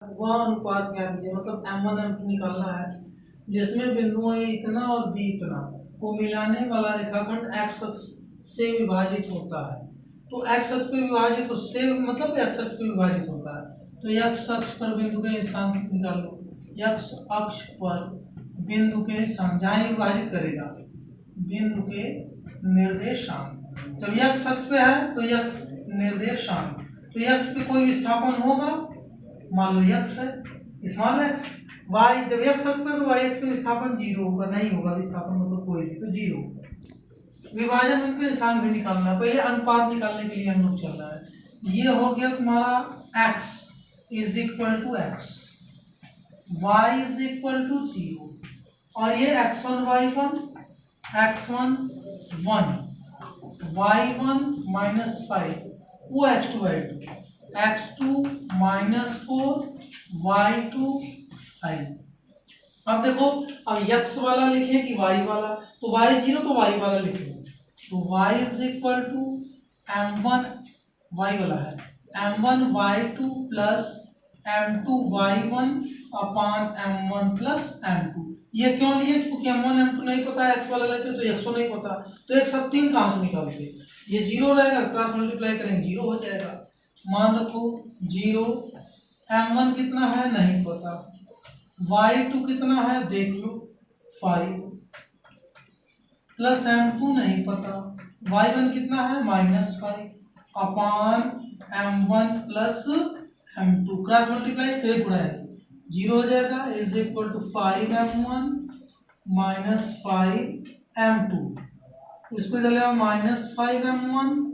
वह अनुपात ज्ञात कीजिए, मतलब m1 m2 निकालना है जिसमें बिंदुओं a इतना और b इतना को मिलाने वाला रेखाखंड x अक्ष से विभाजित होता है। तो x अक्ष पे विभाजित तो से मतलब x अक्ष पे विभाजित होता है। तो x अक्ष पर बिंदु के निर्देशांक निकालो। x अक्ष पर बिंदु के निर्देशांक जहाँ ये विभाजित करेगा बिंदु के निर्देशांक, जब x अक्ष पे है तो x निर्देशांक, तो x पे कोई विस्थापन होगा, मान लो x है स्मॉल x, y जब x अक्ष पे तो y अक्ष पे विस्थापन जीरो होगा, नहीं होगा विस्थापन मतलब कोई नहीं, तो जीरो। विभाजन उनके निर्देशांक भी निकालना है, पहले अनुपात निकालने के लिए हम लोग चल रहा है। ये हो गया तुम्हारा x is equal to x, y is equal to zero, और ये x1 y1 x1 1 y1 minus 5 वो x2 y2 x2 minus 4 y2 5। अब देखो, अब x वाला लिखें कि y वाला, तो y जीरो तो y वाला लिखें, तो y is equal to m1 y वाला है m1 y2 plus m2 y1 अपान m1 प्लस m2। ये क्यों लिए? क्योंकि m1 m2 नहीं पता है, x वाला लेते तो x नहीं पता, तो एक साथ तीन कहाँ से निकालते, ये जीरो रहेगा, क्रॉस मल्टीप्लाई करेंगे जीरो हो जाएगा। मान रखो जीरो, m1 कितना है नहीं पता, y2 कितना है देख लो 5, प्लस m2 नहीं पता, y1 कितना है -5 अपान m1 plus m2, cross multiply करे गुणा है जीरो हो जाएगा, is equal to 5m1 minus 5m2, इसको चलेगा -5m1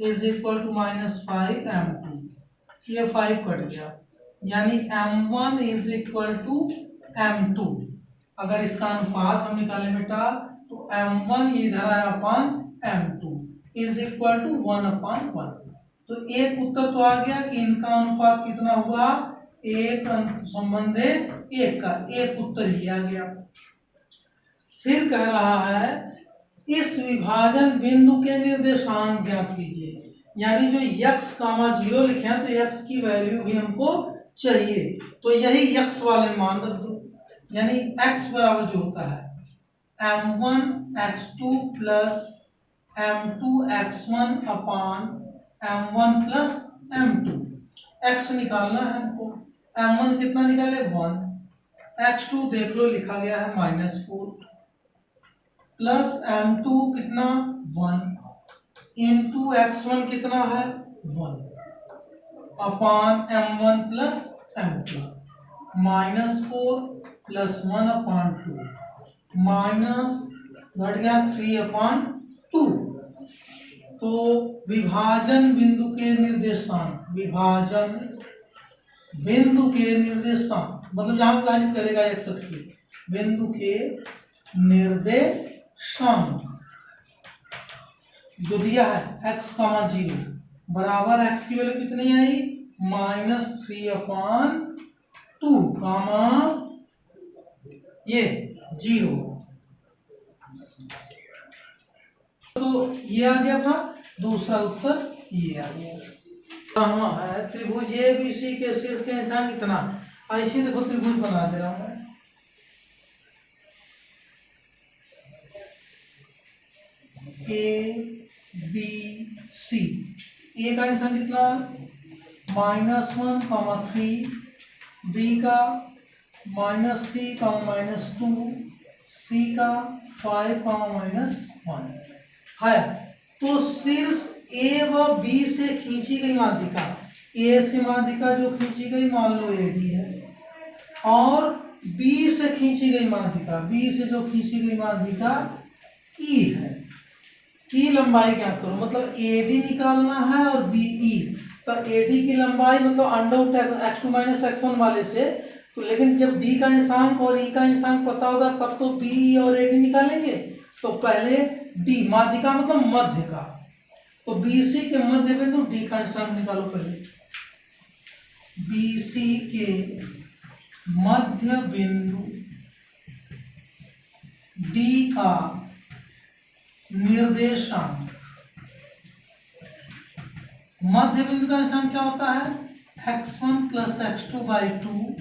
is equal to -5m2, ये 5 कट गया, यानी m1 is equal to m2। अगर इसका अनुपात हम निकालें बेटा तो m1 इधर आया अपान m2 इज इक्वल टू 1/1। तो एक उत्तर तो आ गया कि इनका अनुपात कितना हुआ, एक संबंधे एक का, एक उत्तर ही आ गया। फिर कह रहा है इस विभाजन बिंदु के निर्देशांक ज्ञात कीजिए, यानी जो x कामा 0 लिखे हैं तो x की वैल्यू भी हमको चाहिए, तो यही x वाले मान रख दो, यानी x बराबर जो होता है m1 x2 plus m2 x1 अपान m1 प्लस m2। x निकालना है हमको, m1 कितना निकाले 1, x2 देख लो लिखा गया है -4 प्लस m2 कितना 1 इंटू x1 कितना है 1 अपान m1 plus m2, -4 plus 1/2 minus घट गया 3/2। तो विभाजन बिंदु के निर्देशांक, विभाजन बिंदु के निर्देशांक मतलब जहां विभाजित करेगा x अक्ष पे, बिंदु के निर्देशांक जो दिया है x, 0 बराबर x की वैल्यू कितनी आई -3/2 कामा ये 0, तो ये आ गया था दूसरा उत्तर, ये आ गया। है त्रिभुज ABC के शीर्ष के निशान कितना, ऐसे देखो त्रिभुज बना दे रहा हूं मैं, ABC, ए का निशान कितना -1, 3, बी का -3, -2, सी का 5, -1 है। तो शीर्ष ए व बी से खींची गई माध्यिका, ए से माध्यिका जो खींची गई मान लो एडी है, और बी से खींची गई माध्यिका, बी से जो खींची गई माध्यिका ई है, की लंबाई ज्ञात करो, मतलब एडी निकालना है और बीई, तो एडी की लंबाई मतलब अंडर x2 - x1 वाले से, तो लेकिन जब डी का निशांक और ई का निशांक पता होगा तब तो बीई और एडी निकालेंगे। तो पहले डी माध्यिका मतलब मध्य का, तो बीसी के मध्य बिंदु डी का निशांक निकालो पहले, बीसी के मध्य बिंदु डी का निर्देशांक, मध्य बिंदु का निशांक क्या होता है x1 plus x2 by 2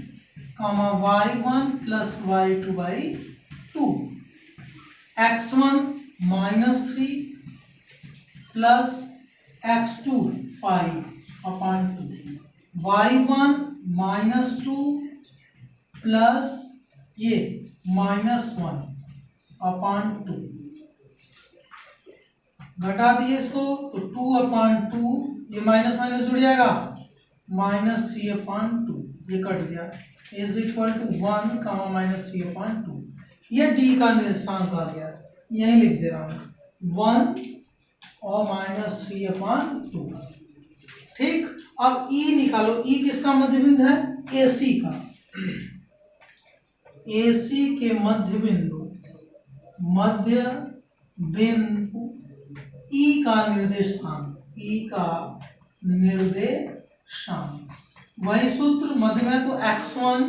comma y1 plus y2 by 2, x1 -3 plus x2 5/2, y1 -2 plus ये -1/2, घटा दिए इसको तो 2/2, ये माइनस माइनस जुड़ जाएगा, -3/2, ये कट गया, इज इक्वल टू 1 कामा -3/2। ये डी का निर्देशांक आ गया, यही लिख दे रहा हूँ 1 और -3/2। ठीक, अब ई निकालो, ई किसका मध्य बिंदु है, एसी का, एसी के मध्य बिंदु ई का निर्देशांक, ई का निर्देशांक, वही सूत्र मध्य में तो x1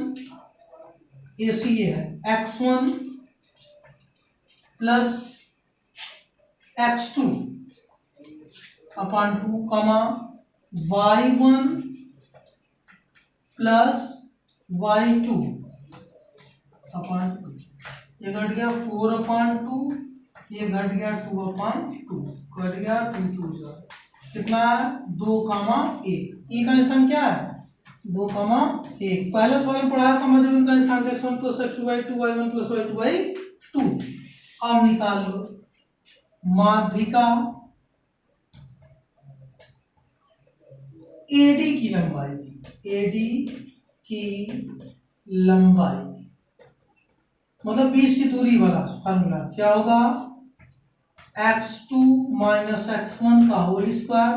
एसी ये है, x1 प्लस x2/2 कमा y1 प्लस y2/2, ये घट गया 4/2, ये घट गया 2/2, घट गया 2 2 कितना है 2,1। ई का निशान क्या है 2,1। पहले सवाल पढ़ाया था मध्य बिंदु का निशान x1 plus x2 by 2, y1 plus y2 by 2। अब निकाल लो माध्यिका एडी की लंबाई, एडी की लंबाई मतलब बीच की दूरी वाला फार्मूला क्या होगा, x2 माइनस x1 का whole square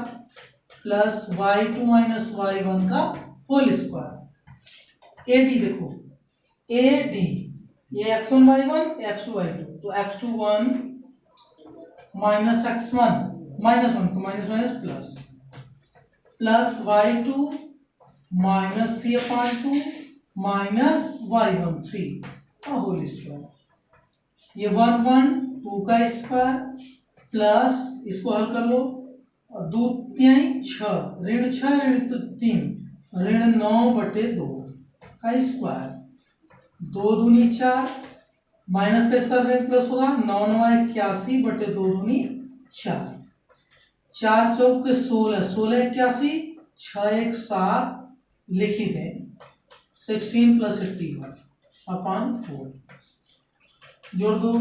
plus y2 minus y1 का होल स्क्वायर। एडी देखो, एडी ये x1 y1 x2 y2, तो x21 माइनस x1 -1 तो minus minus plus, plus y2 -3/2 minus y1 3 का होल स्क्वायर, ये 1 1 2 का स्क्वायर प्लस इसको हल कर लो, 2 3 6 ऋण 6 ऋण 3 ऋण 9/2 का स्क्वायर, 2 दूनी 4 माइनस का स्क्वायर ऋण प्लस होगा, 9 9 81/2 दूनी 4, 4 चौक 16 16 81 6 1 7 लिखी दें 16 प्लस 81/4, जोड़ दो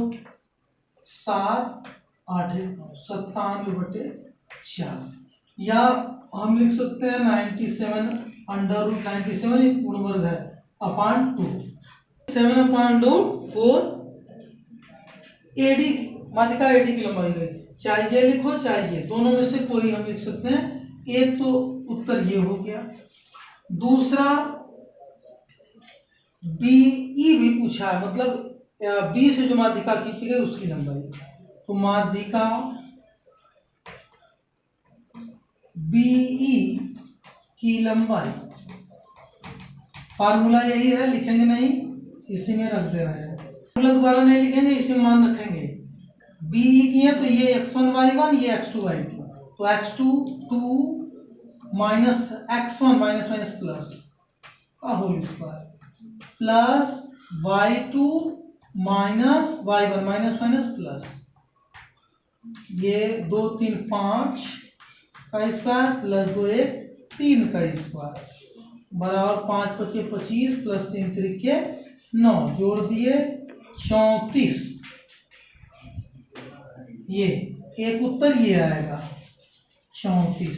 7 8 97/4, या हम लिख सकते हैं 97 √97 एक पूर्ण वर्ग है /2, 7/4 एडी माध्यिका एडी की लंबाई गई, चाहे ये लिखो चाहे ये, दोनों में से कोई हम लिख सकते हैं। एक तो उत्तर ये हो गया, दूसरा बी ई भी पूछा है, मतलब बी से जो माध्यिका खींची गई उसकी लंबाई, तो माध्यिका बीई की लंबाई, फार्मूला यही है, लिखेंगे नहीं इसी में रख दे रहे हैं, फार्मूला दोबारा नहीं लिखेंगे, इसी में मान रखेंगे। बीई की है तो ये x1 y1 ये x2 y2, तो x2 2 minus x1 minus minus plus का whole square plus y2 minus y1 minus minus plus, ये 2 3 5 का स्क्वायर प्लस 2 1 3 का स्क्वायर बराबर 5 25 25 प्लस 3 3 9, जोड़ दिए 34, ये एक उत्तर ये आएगा 34।